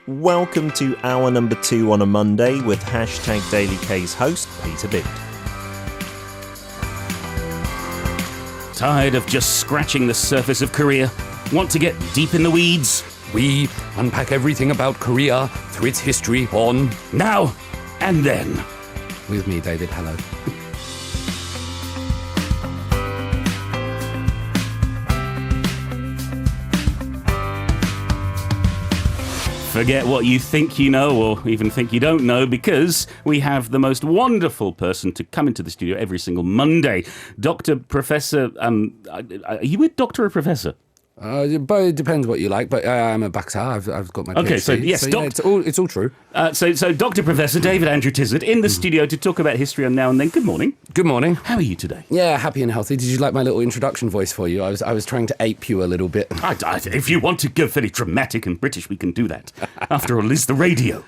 Welcome to hour number 2 on a Monday with hashtag Daily K's host, Peter Bid. Tired of just scratching the surface of Korea? Want to get deep in the weeds? We unpack everything about Korea through its history on Now and Then. With me, David. Hello. Forget what you think you know or even think you don't know, because we have the most wonderful person to come into the studio every single Monday. Dr. Professor... are you a doctor or professor? But it depends what you like. But I'm a Baksa. I've got my PhD. Okay, so yes, it's all true. So Dr. Professor David Andrew Tizard in the studio to talk about history on Now and Then. Good morning. Good morning. How are you today? Yeah, happy and healthy. Did you like my little introduction voice for you? I was trying to ape you a little bit. If you want to go very dramatic and British, we can do that. After all, it's the radio.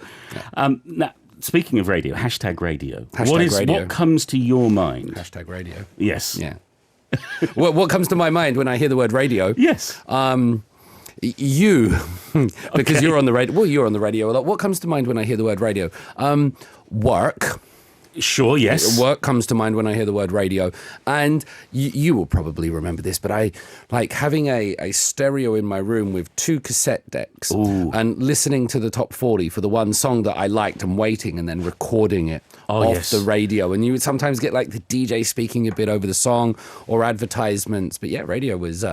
Now, speaking of radio, hashtag radio. What comes to your mind? Hashtag radio. Yes. Yeah. What comes to my mind when I hear the word radio? Yes. You, because you're on the radio. Well, you're on the radio a lot. What comes to mind when I hear the word radio? Work. Sure, yes. Work comes to mind when I hear the word radio. And you will probably remember this, but I like having a stereo in my room with 2 cassette decks. Ooh. And listening to the top 40 for the one song that I liked and waiting and then recording it off the radio. And you would sometimes get like the DJ speaking a bit over the song or advertisements. But yeah, radio was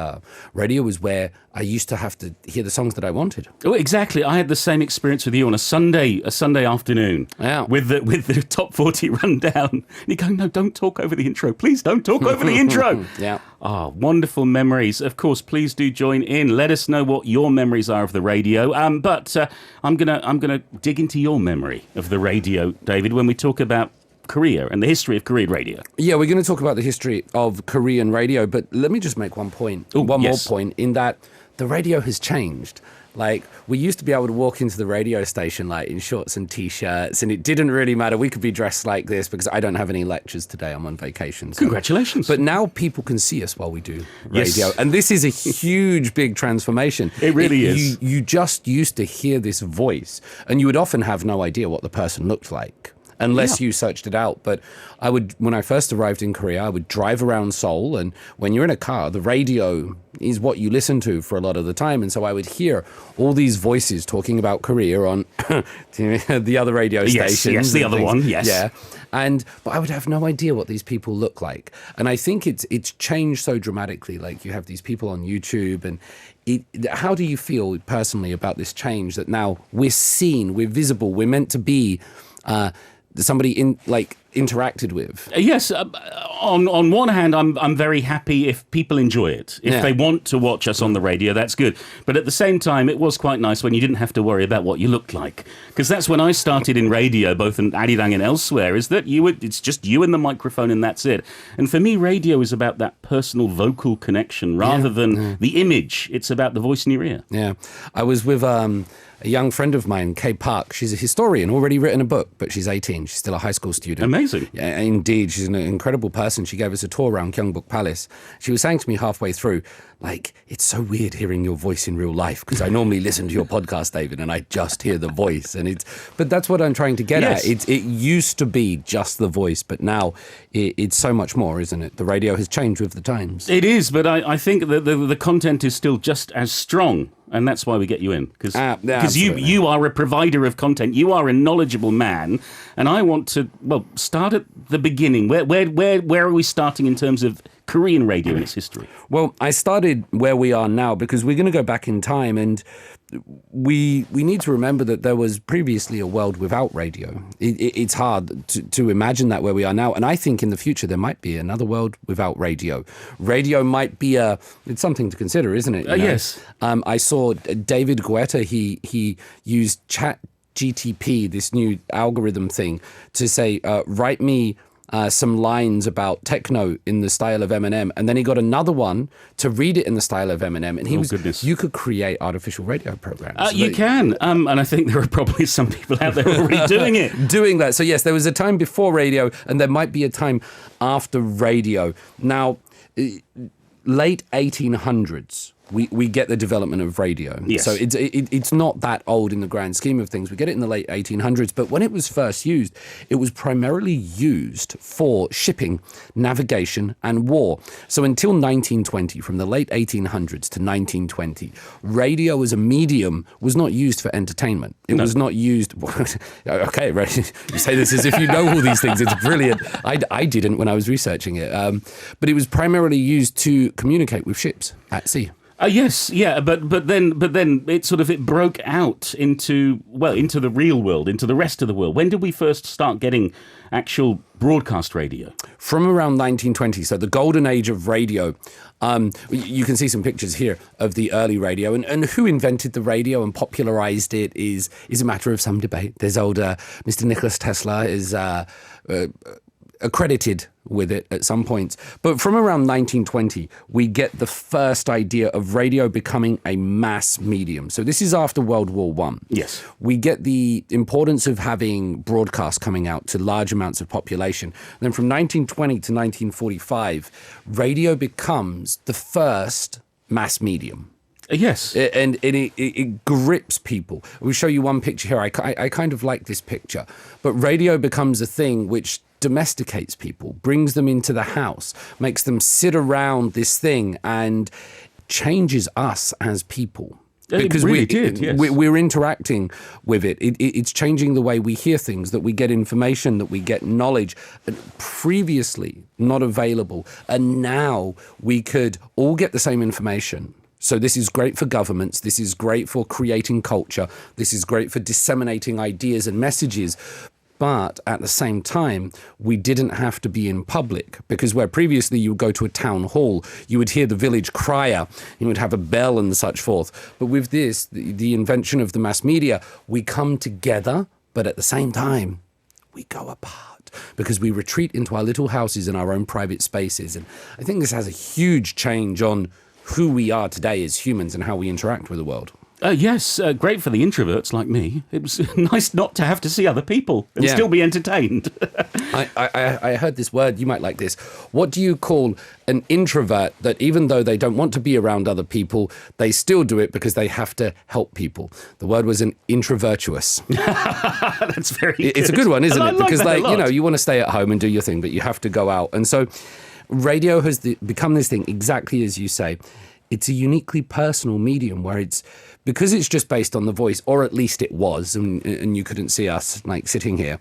where I used to have to hear the songs that I wanted. Oh, exactly. I had the same experience with you on a Sunday afternoon. Yeah. With the top 40 rundown. And you go, no, don't talk over the intro. Please don't talk over the intro. Yeah. Wonderful memories. Of course, please do join in. Let us know what your memories are of the radio. But I'm gonna dig into your memory of the radio, David, when we talk about Korea and the history of Korean radio. Yeah, we're going to talk about the history of Korean radio, but let me just make one more point in that the radio has changed. Like, we used to be able to walk into the radio station like in shorts and T-shirts, and it didn't really matter. We could be dressed like this because I don't have any lectures today. I'm on vacation. So. Congratulations. But now people can see us while we do radio. Yes. And this is a huge, big transformation. It really is. You just used to hear this voice, and you would often have no idea what the person looked like. Unless you searched it out. But when I first arrived in Korea, I would drive around Seoul, and when you're in a car, the radio is what you listen to for a lot of the time. And so I would hear all these voices talking about Korea on the other radio stations. Yes, the other one, yes. Yeah. But I would have no idea what these people look like. And I think it's changed so dramatically. Like, you have these people on YouTube, and how do you feel personally about this change that now we're seen, we're visible, we're meant to be somebody interacted with? Yes, on one hand, I'm very happy if people enjoy it. If they want to watch us on the radio, that's good. But at the same time, it was quite nice when you didn't have to worry about what you looked like. Because that's when I started in radio, both in Arirang and elsewhere, is that it's just you and the microphone and that's it. And for me, radio is about that personal vocal connection rather than the image. It's about the voice in your ear. Yeah. I was with a young friend of mine, Kay Park. She's a historian, already written a book, but she's 18. She's still a high school student. Amazing. Yeah, indeed. She's an incredible person. She gave us a tour around Gyeongbok Palace. She was saying to me halfway through, like, it's so weird hearing your voice in real life, because I normally listen to your podcast, David, and I just hear the voice. But that's what I'm trying to get at. It used to be just the voice, but now it's so much more, isn't it? The radio has changed with the times. It is, but I think that the content is still just as strong. And that's why we get you in, because you are a provider of content. You are a knowledgeable man, and I want to start at the beginning. Where are we starting in terms of Korean radio and its history? Well, I started where we are now because we're going to go back in time, and we need to remember that there was previously a world without radio. It's hard to imagine that where we are now, and I think in the future there might be another world without radio. Radio might be it's something to consider, isn't it? Yes. I saw David Guetta. He used ChatGTP, this new algorithm thing, to say, write me some lines about techno in the style of Eminem, and then he got another one to read it in the style of Eminem, and you could create artificial radio programs. You can, and I think there are probably some people out there already doing it. Doing that. So yes, there was a time before radio, and there might be a time after radio. Now, late 1800s, we get the development of radio. Yes. So it's not that old in the grand scheme of things. We get it in the late 1800s, but when it was first used, it was primarily used for shipping, navigation, and war. So until 1920, from the late 1800s to 1920, radio as a medium was not used for entertainment. It was not used... Okay, right. You say this as if you know all these things. It's brilliant. I didn't when I was researching it. But it was primarily used to communicate with ships at sea. Yes, yeah, but then it broke out into the real world, into the rest of the world. When did we first start getting actual broadcast radio? From around 1920, so the golden age of radio. You can see some pictures here of the early radio, and who invented the radio and popularized it is a matter of some debate. There's older Mr. Nicholas Tesla is accredited with it at some points. But from around 1920, we get the first idea of radio becoming a mass medium. So this is after World War I. Yes. We get the importance of having broadcasts coming out to large amounts of population. Then from 1920 to 1945, radio becomes the first mass medium. Yes. And it grips people. We'll show you one picture here. I kind of like this picture. But radio becomes a thing which domesticates people, brings them into the house, makes them sit around this thing, and changes us as people. Because it really did, yes. We're interacting with it. It's changing the way we hear things, that we get information, that we get knowledge, previously not available. And now we could all get the same information. So this is great for governments. This is great for creating culture. This is great for disseminating ideas and messages. But at the same time, we didn't have to be in public, because where previously you would go to a town hall, you would hear the village crier, you would have a bell and such forth. But with this, the invention of the mass media, we come together, but at the same time, we go apart, because we retreat into our little houses and our own private spaces. And I think this has a huge change on who we are today as humans and how we interact with the world. Yes, great for the introverts like me. It was nice not to have to see other people and still be entertained. I heard this word, you might like this. What do you call an introvert that even though they don't want to be around other people, they still do it because they have to help people? The word was an introvertuous. That's very good. It's a good one, isn't it? Because you want to stay at home and do your thing, but you have to go out. And so radio has become this thing, exactly as you say. It's a uniquely personal medium where because it's just based on the voice, or at least it was, and you couldn't see us like sitting here,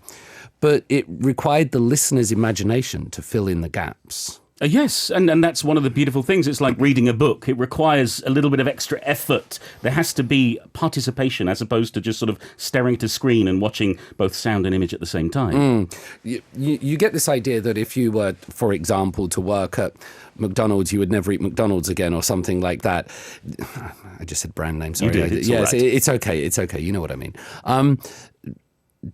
but it required the listener's imagination to fill in the gaps. Yes, and that's one of the beautiful things. It's like reading a book. It requires a little bit of extra effort. There has to be participation as opposed to just sort of staring at a screen and watching both sound and image at the same time. You get this idea that if you were, for example, to work at McDonald's, you would never eat McDonald's again or something like that. I just said brand name, sorry. You did, yes, right. It's okay. It's okay. You know what I mean.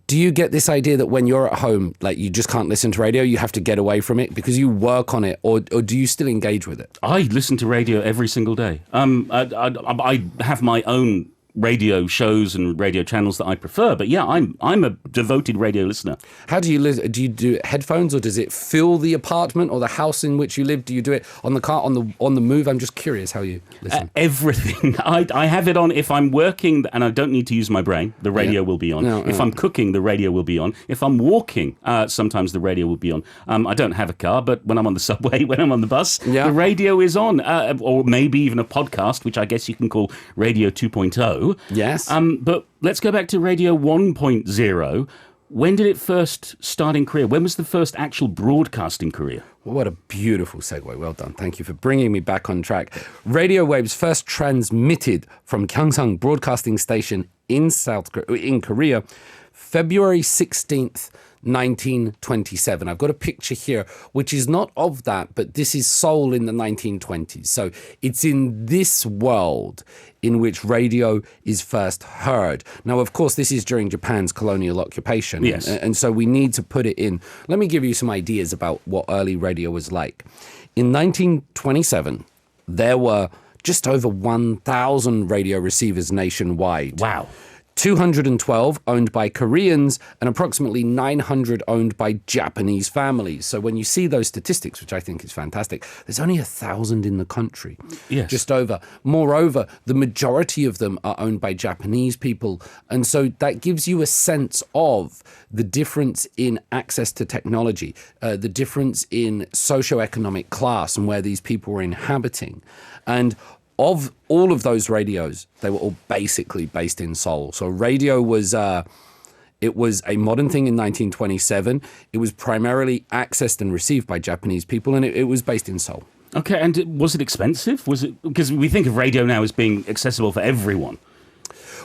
Do you get this idea that when you're at home, like you just can't listen to radio, you have to get away from it because you work on it, or do you still engage with it? I listen to radio every single day. I have my own radio shows and radio channels that I prefer, but yeah, I'm a devoted radio listener. How do you listen? Do you do headphones, or does it fill the apartment or the house in which you live? Do you do it on the car, on the move? I'm just curious how you listen. Everything. I have it on if I'm working and I don't need to use my brain. The radio will be on. If I'm cooking, the radio will be on. If I'm walking, sometimes the radio will be on. I don't have a car, but when I'm on the subway, when I'm on the bus, the radio is on. Or maybe even a podcast, which I guess you can call Radio 2.0. Yes. But let's go back to Radio 1.0. When did it first start in Korea? When was the first actual broadcasting career? What a beautiful segue. Well done. Thank you for bringing me back on track. Radio waves first transmitted from Gyeongsang Broadcasting Station in Korea, February 16th, 1927. I've got a picture here, which is not of that, but this is Seoul in the 1920s. So it's in this world in which radio is first heard. Now, of course, this is during Japan's colonial occupation. Yes. And so we need to put it in. Let me give you some ideas about what early radio was like. In 1927, there were just over 1,000 radio receivers nationwide. Wow. 212 owned by Koreans, and approximately 900 owned by Japanese families. So when you see those statistics, which I think is fantastic, there's only 1,000 in the country, just over. Moreover, the majority of them are owned by Japanese people. And so that gives you a sense of the difference in access to technology, the difference in socioeconomic class and where these people were inhabiting. And of all of those radios, they were all basically based in Seoul. So radio was it was a modern thing in 1927. It was primarily accessed and received by Japanese people, and it was based in Seoul. Okay, and was it expensive? Was it, because we think of radio now as being accessible for everyone.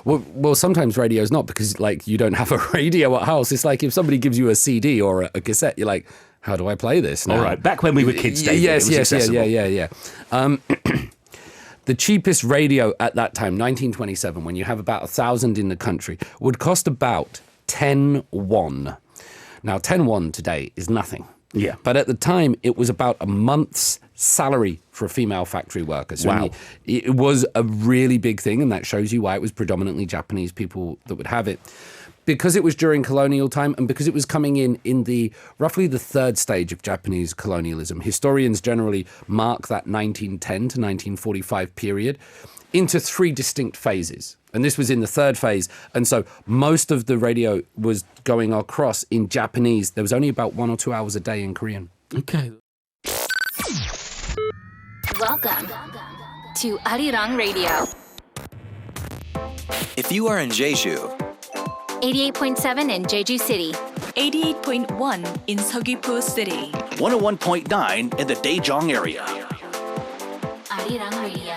Well, sometimes radio is not, because like you don't have a radio at house. It's like if somebody gives you a CD or a cassette, you're like, how do I play this now? All right, back when we were kids, David, yes, it was accessible. yeah. The cheapest radio at that time, 1927, when you have about 1,000 in the country, would cost about 10 won. Now, 10 won today is nothing. Yeah. But at the time, it was about a month's salary for a female factory worker. So wow. It was a really big thing, and that shows you why it was predominantly Japanese people that would have it. Because it was during colonial time, and because it was coming in the roughly the third stage of Japanese colonialism, historians generally mark that 1910 to 1945 period into three distinct phases. And this was in the third phase. And so most of the radio was going across in Japanese. There was only about 1 or 2 hours a day in Korean. Okay. Welcome to Arirang Radio. If you are in Jeju, 88.7 in Jeju City. 88.1 in Seogwipo City. 101.9 in the Daejeong area. Arirang Radio.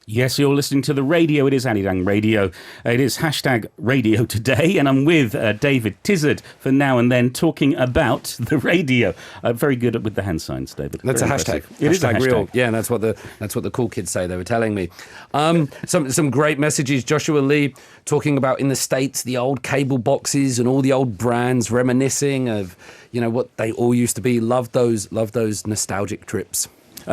Yes, you're listening to the radio. It is Arirang Radio. It is hashtag radio today, and I'm with David Tizard for Now and Then, talking about the radio. Very good with the hand signs, David. That's very a hashtag. Impressive. It is a hashtag. Real. Yeah, that's what the cool kids say. They were telling me. Some great messages. Joshua Lee talking about in the States the old cable boxes and all the old brands, reminiscing of what they all used to be. Love those nostalgic trips.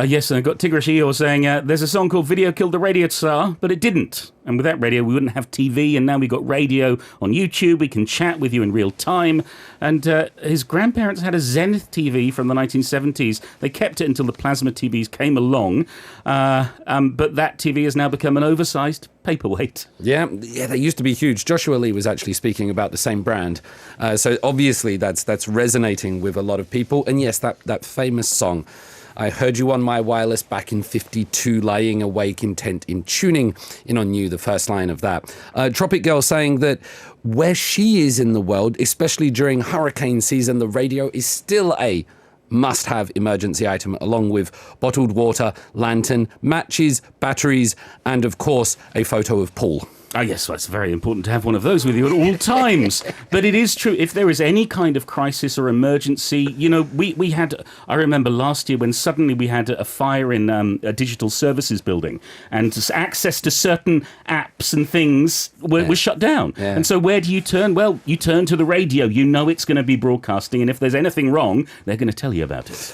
Yes, and I've got Tigrish Eeyore saying, there's a song called Video Killed the Radio Star, but it didn't. And without radio, we wouldn't have TV, and now we've got radio on YouTube. We can chat with you in real time. And his grandparents had a Zenith TV from the 1970s. They kept it until the plasma TVs came along, but that TV has now become an oversized paperweight. Yeah, they used to be huge. Joshua Lee was actually speaking about the same brand. So obviously that's resonating with a lot of people. And yes, that famous song, I heard you on my wireless back in 52, lying awake, intent in tuning in on you, the first line of that. Tropic Girl saying that where she is in the world, especially during hurricane season, the radio is still a must-have emergency item, along with bottled water, lantern, matches, batteries, and of course, a photo of Paul. Oh, yes, well, it's very important to have one of those with you at all times. But it is true, if there is any kind of crisis or emergency, we had, I remember last year when suddenly we had a fire in a digital services building, and access to certain apps and things were shut down. Yeah. And so where do you turn? Well, you turn to the radio. You know it's going to be broadcasting, and if there's anything wrong, they're going to tell you about it.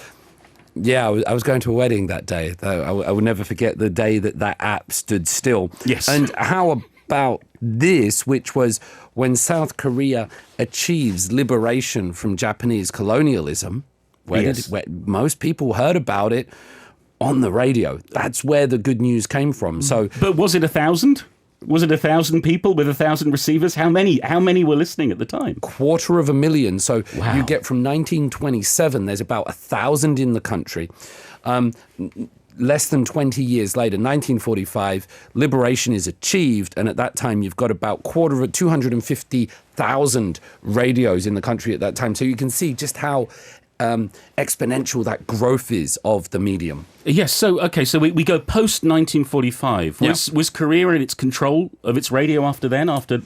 Yeah, I was going to a wedding that day. I will never forget the day that app stood still. Yes. And how about this, which was when South Korea achieves liberation from Japanese colonialism, where most people heard about it on the radio. That's where the good news came from. So, but was it 1,000? Was it 1,000 people with 1,000 receivers? How many were listening at the time? 250,000. So wow. You get from 1927, there's about 1,000 in the country. Less than 20 years later, 1945, liberation is achieved, and at that time you've got about 250,000 radios in the country at that time. So you can see just how exponential that growth is of the medium. Yes, so we go post 1945. Was Korea in its control of its radio after then, after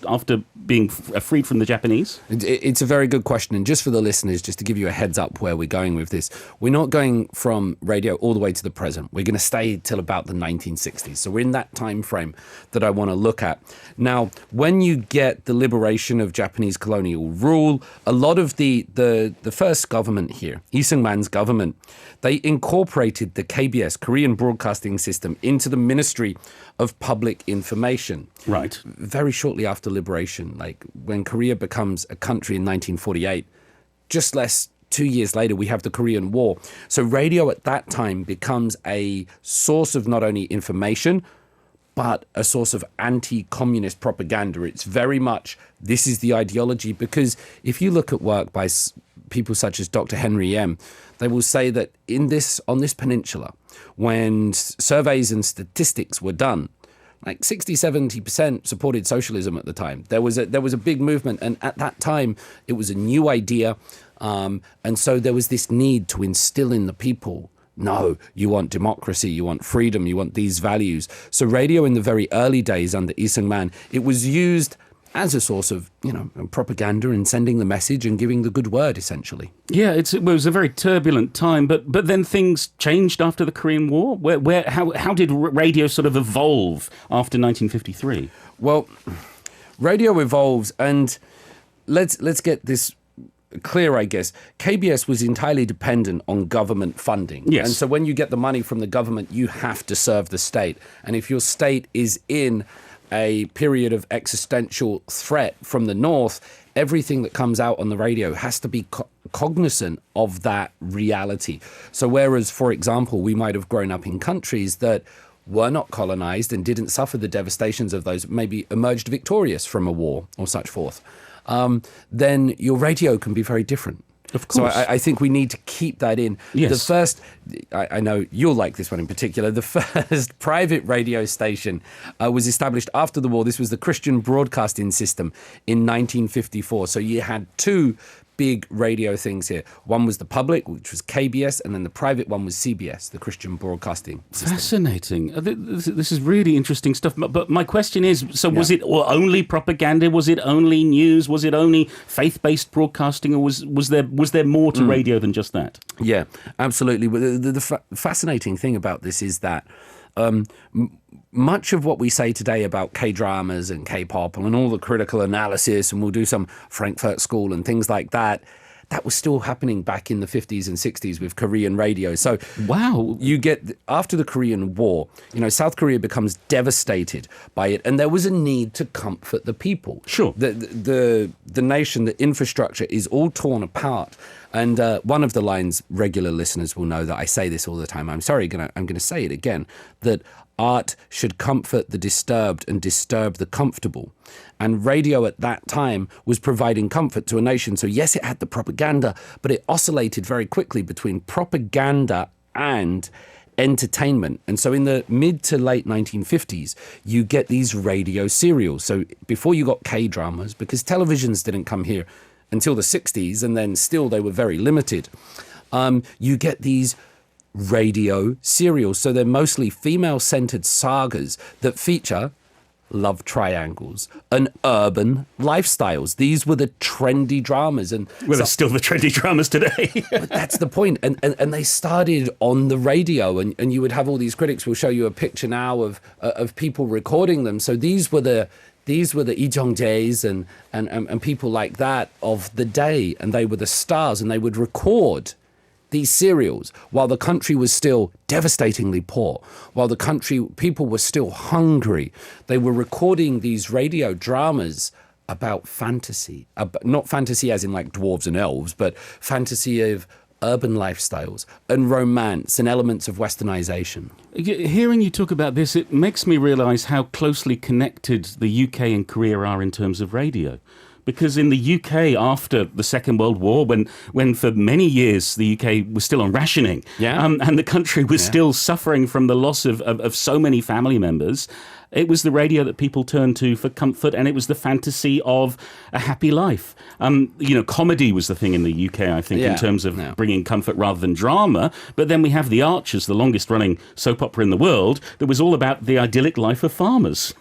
being freed from the Japanese? It's a very good question. And just for the listeners, just to give you a heads up where we're going with this, we're not going from radio all the way to the present. We're going to stay till about the 1960s. So we're in that time frame that I want to look at. Now, when you get the liberation of Japanese colonial rule, a lot of the first government here, Lee Seung-man's government, they incorporated the KBS, Korean Broadcasting System, into the Ministry of Public Information. Right. Very shortly after liberation, like when Korea becomes a country in 1948, just less 2 years later, we have the Korean War. So radio at that time becomes a source of not only information, but a source of anti-communist propaganda. It's very much, this is the ideology, because if you look at work by people such as Dr. Henry M., they will say that on this peninsula, when surveys and statistics were done, like 60-70% supported socialism at the time. There was a big movement, and at that time, it was a new idea, and so there was this need to instill in the people, no, you want democracy, you want freedom, you want these values. So radio in the very early days under Lee Seung-man, it was used as a source of, propaganda and sending the message and giving the good word, essentially. Yeah, it was a very turbulent time, but then things changed after the Korean War. How did radio sort of evolve after 1953? Well, radio evolves, and let's get this clear, I guess. KBS was entirely dependent on government funding. Yes. And so when you get the money from the government, you have to serve the state. And if your state is in a period of existential threat from the north, everything that comes out on the radio has to be cognizant of that reality. So whereas, for example, we might have grown up in countries that were not colonized and didn't suffer the devastations of those, maybe emerged victorious from a war or such forth, then your radio can be very different. Of course. So I think we need to keep that in. Yes. The first, I know you'll like this one in particular, the first private radio station was established after the war. This was the Christian Broadcasting System in 1954. So you had two big radio things here. One was the public, which was KBS, and then the private one was CBS, the Christian Broadcasting System. Fascinating. This is really interesting stuff. But my question is, so was it only propaganda? Was it only news? Was it only faith-based broadcasting? Or was there more to radio than just that? Yeah, absolutely. The fascinating thing about this is that much of what we say today about K-dramas and K-pop and all the critical analysis, and we'll do some Frankfurt School and things like that, that was still happening back in the 50s and 60s with Korean radio. So wow, you get, after the Korean War, South Korea becomes devastated by it, and there was a need to comfort the people. Sure. The nation, the infrastructure is all torn apart. And one of the lines regular listeners will know that I say this all the time. I'm sorry, I'm going to say it again, that art should comfort the disturbed and disturb the comfortable. And radio at that time was providing comfort to a nation. So yes, it had the propaganda, but it oscillated very quickly between propaganda and entertainment. And so in the mid to late 1950s, you get these radio serials. So before you got K-dramas, because televisions didn't come here until the 60s, and then still they were very limited, you get these radio serials. So they're mostly female-centered sagas that feature love triangles and urban lifestyles. These were the trendy dramas. And well, they're still the trendy dramas today. But that's the point. And they started on the radio, and you would have all these critics. We'll show you a picture now of people recording them. So these were the Lee Jong-jaes and people like that of the day, and they were the stars, and they would record these serials while the country was still devastatingly poor, while people were still hungry. They were recording these radio dramas about fantasy, not fantasy as in like dwarves and elves, but fantasy of urban lifestyles and romance and elements of westernization. Hearing you talk about this, it makes me realize how closely connected the UK and Korea are in terms of radio. Because in the UK, after the Second World War, when for many years the UK was still on rationing, and the country was still suffering from the loss of so many family members, it was the radio that people turned to for comfort, and it was the fantasy of a happy life. Comedy was the thing in the UK, I think, in terms of bringing comfort rather than drama. But then we have The Archers, the longest-running soap opera in the world, that was all about the idyllic life of farmers.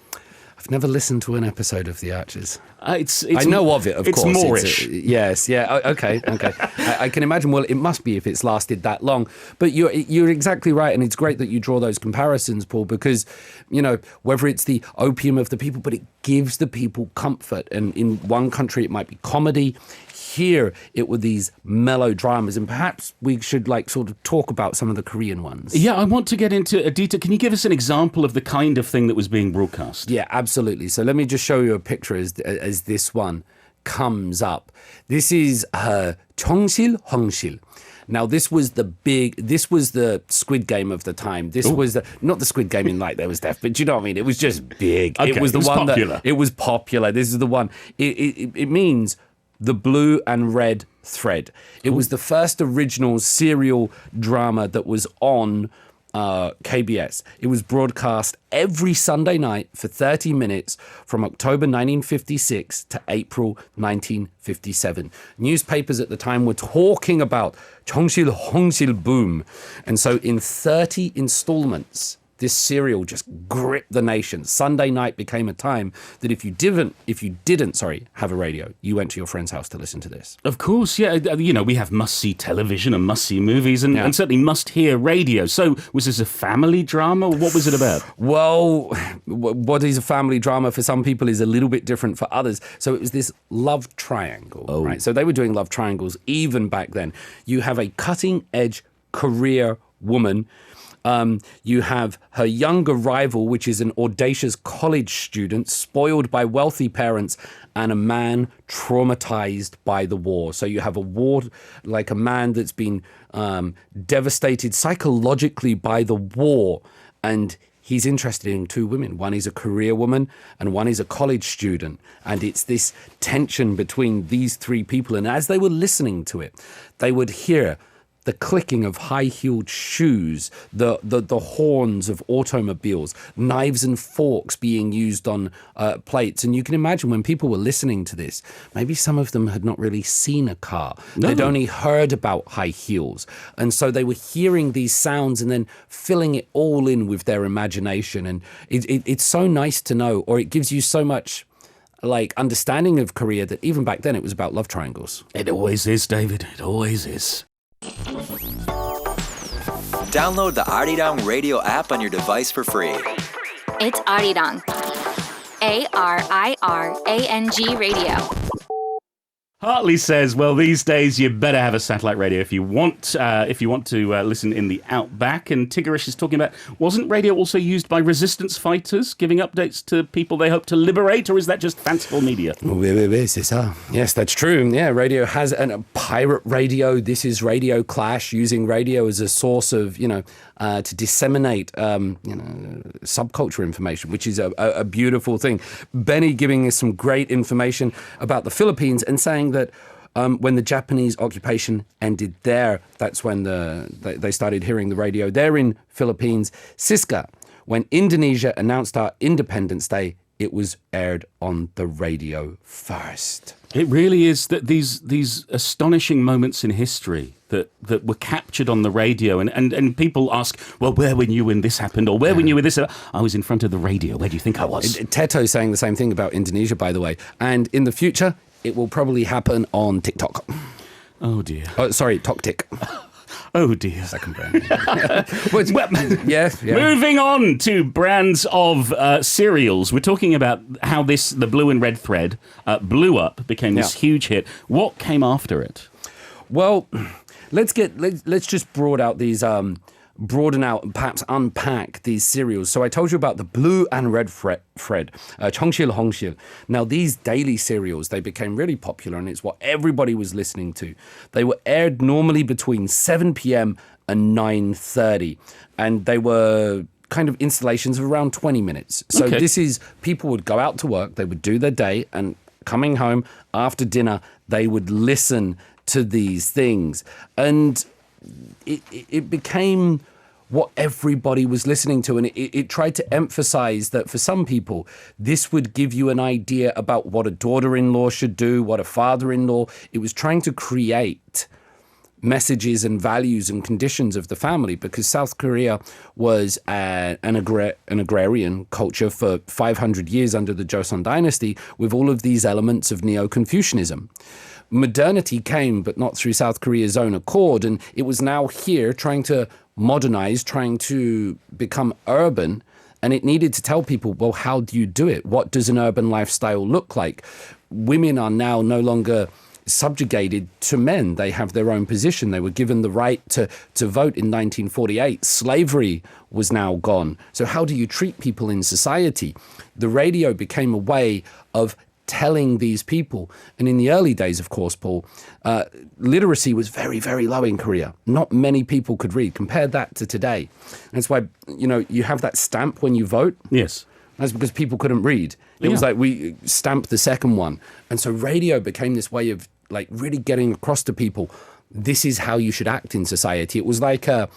I've never listened to an episode of The Archers. It's I know of it, of it's course. Moorish. Yes, yeah, okay. I can imagine, well, it must be if it's lasted that long. But you're exactly right, and it's great that you draw those comparisons, Paul, because, whether it's the opium of the people, but it gives the people comfort. And in one country, it might be comedy. Here, it were these melodramas, and perhaps we should sort of talk about some of the Korean ones. Yeah, I want to get into a detail. Can you give us an example of the kind of thing that was being broadcast? Yeah, absolutely. So let me just show you a picture as this one comes up. This is 정실 황실. Now, this was the Squid Game of the time. This was not the Squid Game in there was death, but you know what I mean? It was just big. Okay, it was the one popular. It was popular. This is the one. It means the blue and red thread. It was the first original serial drama that was on KBS. It was broadcast every Sunday night for 30 minutes from October 1956 to April 1957. Newspapers at the time were talking about 정실 홍실 boom. And so in 30 installments, this serial just gripped the nation. Sunday night became a time that if you didn't, have a radio, you went to your friend's house to listen to this. Of course, yeah. We have must-see television and must-see movies and certainly must-hear radio. So was this a family drama? What was it about? Well, what is a family drama for some people is a little bit different for others. So it was this love triangle, right? So they were doing love triangles even back then. You have a cutting-edge career woman. You have her younger rival, which is an audacious college student, spoiled by wealthy parents, and a man traumatized by the war. So you have a war, a man that's been devastated psychologically by the war, and he's interested in two women. One is a career woman and one is a college student. And it's this tension between these three people. And as they were listening to it, they would hear the clicking of high-heeled shoes, the horns of automobiles, knives and forks being used on plates. And you can imagine when people were listening to this, maybe some of them had not really seen a car. No. They'd only heard about high heels. And so they were hearing these sounds and then filling it all in with their imagination. And it's so nice to know, or it gives you so much understanding of Korea that even back then it was about love triangles. It always is, David. It always is. Download the Arirang radio app on your device for free. It's Arirang. Arirang Radio. Hartley says, well, these days you better have a satellite radio if you want to listen in the outback. And Tigerish is talking about, wasn't radio also used by resistance fighters, giving updates to people they hope to liberate, or is that just fanciful media? Yes, that's true. Yeah, radio has a pirate radio. This is Radio Clash, using radio as a source of, to disseminate, subculture information, which is a beautiful thing. Benny giving us some great information about the Philippines and saying that when the Japanese occupation ended there, that's when they started hearing the radio there in Philippines. Siska, when Indonesia announced our Independence Day, it was aired on the radio first. It really is that these astonishing moments in history that were captured on the radio, and people ask, well, where were you when this happened, or where were you when this? I was in front of the radio. Where do you think I was? Teto saying the same thing about Indonesia, by the way. And in the future, it will probably happen on TikTok. Oh dear. Oh, sorry, TokTik. Oh dear. Second brand. Yeah. Moving on to brands of cereals. We're talking about how the blue and red thread blew up, became this huge hit. What came after it? Well, let's just broaden out and perhaps unpack these cereals. So I told you about the blue and red thread, 정실 홍실. Now these daily cereals, they became really popular, and it's what everybody was listening to. They were aired normally between 7 p.m. and 9:30, and they were kind of installations of around 20 minutes. So This is, people would go out to work, they would do their day, and coming home after dinner, they would listen to these things. And it became what everybody was listening to, and it tried to emphasize that for some people, this would give you an idea about what a daughter-in-law should do, what a father-in-law. It was trying to create messages and values and conditions of the family, because South Korea was an agrarian culture for 500 years under the Joseon dynasty, with all of these elements of Neo-Confucianism. Modernity came, but not through South Korea's own accord, and it was now here trying to modernize, trying to become urban, and it needed to tell people, well, how do you do it? What does an urban lifestyle look like? Women are now no longer subjugated to men. They have their own position. They were given the right to vote in 1948. Slavery was now gone. So how do you treat people in society? The radio became a way of telling these people. And in the early days, of course, Paul, literacy was very, very low in Korea. Not many people could read. Compare that to today. That's why, you have that stamp when you vote. Yes. That's because people couldn't read. It was like we stamped the second one. And so radio became this way of like really getting across to people, this is how you should act in society. It was like a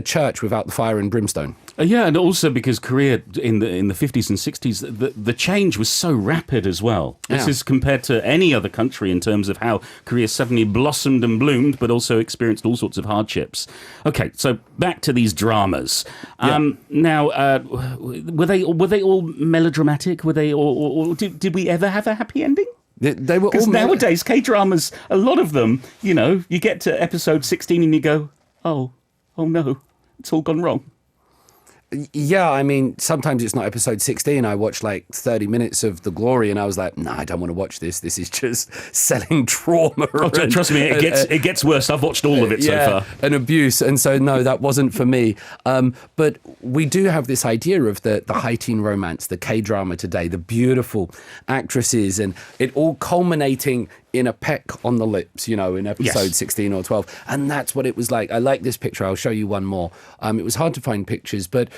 church without the fire and brimstone. Yeah, and also because Korea in the 50s and 60s, the change was so rapid as well. This is compared to any other country in terms of how Korea suddenly blossomed and bloomed, but also experienced all sorts of hardships. Okay, so back to these dramas. Now, were they all melodramatic? Were they, or did we ever have a happy ending? They were all because nowadays K-dramas, a lot of them, you get to episode 16 and you go, oh no, it's all gone wrong. Yeah, I mean, sometimes it's not episode 16. I watched like 30 minutes of The Glory and I was like, nah, I don't want to watch this. This is just selling trauma. Trust me, it gets worse. I've watched all of it so far. And abuse. And so, no, that wasn't for me. But we do have this idea of the high teen romance, the K-drama today, the beautiful actresses, and it all culminating in a peck on the lips, in episode 16 or 12. And that's what it was like. I like this picture. I'll show you one more. It was hard to find pictures, but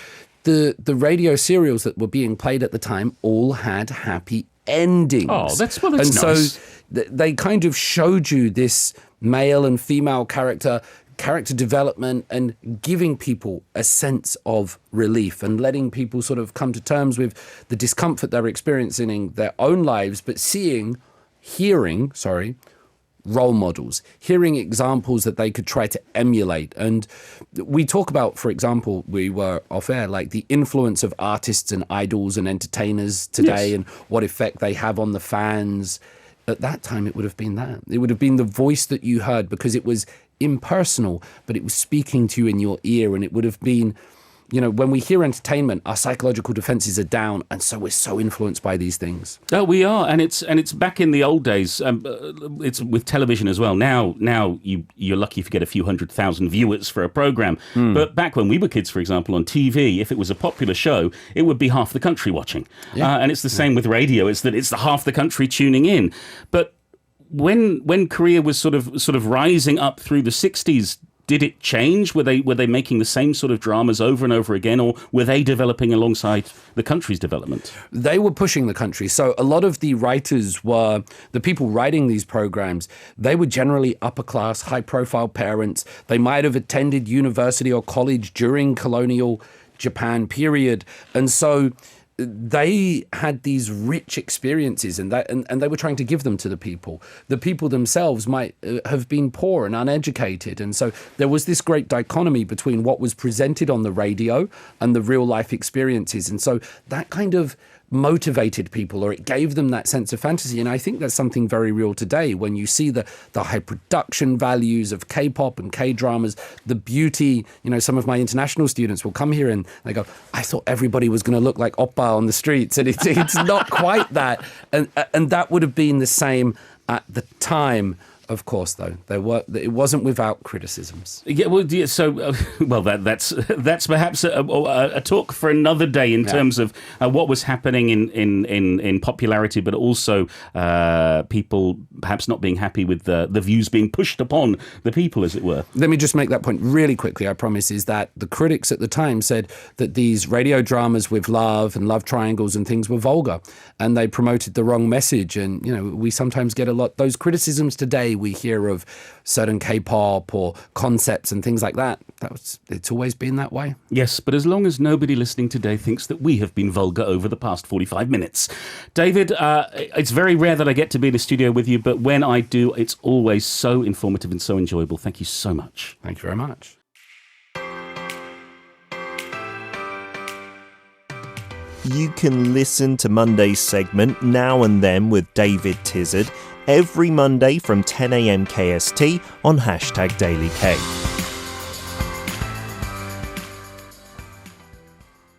the radio serials that were being played at the time all had happy endings. Oh, that's and nice. So they kind of showed you this male and female character development and giving people a sense of relief and letting people sort of come to terms with the discomfort they're experiencing in their own lives, but hearing role models, hearing examples that they could try to emulate. And we talk about, for example, we were off air, like the influence of artists and idols and entertainers today and what effect they have on the fans. At that time, it would have been that. It would have been the voice that you heard because it was impersonal, but it was speaking to you in your ear. And it would have been, when we hear entertainment, our psychological defenses are down, and so we're so influenced by these things. Oh, we are, and it's back in the old days. It's with television as well. Now you're lucky if you get a few 100,000 viewers for a program. But back when we were kids, for example, on TV, if it was a popular show, it would be half the country watching. And it's the same with radio. It's the half the country tuning in. But when Korea was sort of rising up through the 60s. Did it change? Were they making the same sort of dramas over and over again, or were they developing alongside the country's development? They were pushing the country. So a lot of the writers were, the people writing these programs, they were generally upper class, high profile parents. They might have attended university or college during colonial Japan period. And so they had these rich experiences and they were trying to give them to the people. The people themselves might have been poor and uneducated. And so there was this great dichotomy between what was presented on the radio and the real life experiences. And so that kind of motivated people, or it gave them that sense of fantasy. And I think that's something very real today when you see the high production values of K-pop and K-dramas, the beauty. Some of my international students will come here and they go, I thought everybody was going to look like oppa on the streets, and it's not quite that. And that would have been the same at the time. Of course, though, it wasn't without criticisms. Yeah, well, that's perhaps a talk for another day in terms of what was happening in popularity, but also people perhaps not being happy with the views being pushed upon the people, as it were. Let me just make that point really quickly, I promise, is that the critics at the time said that these radio dramas with love and love triangles and things were vulgar, and they promoted the wrong message. And, we sometimes get those criticisms today today we hear of certain K-pop or concepts and things like that, it's always been that way. Yes, but as long as nobody listening today thinks that we have been vulgar over the past 45 minutes. David, it's very rare that I get to be in the studio with you, but when I do, it's always so informative and so enjoyable. Thank you so much. Thank you very much. You can listen to Monday's segment Now and Then with David Tizard every Monday from 10 a.m. KST on #DailyK.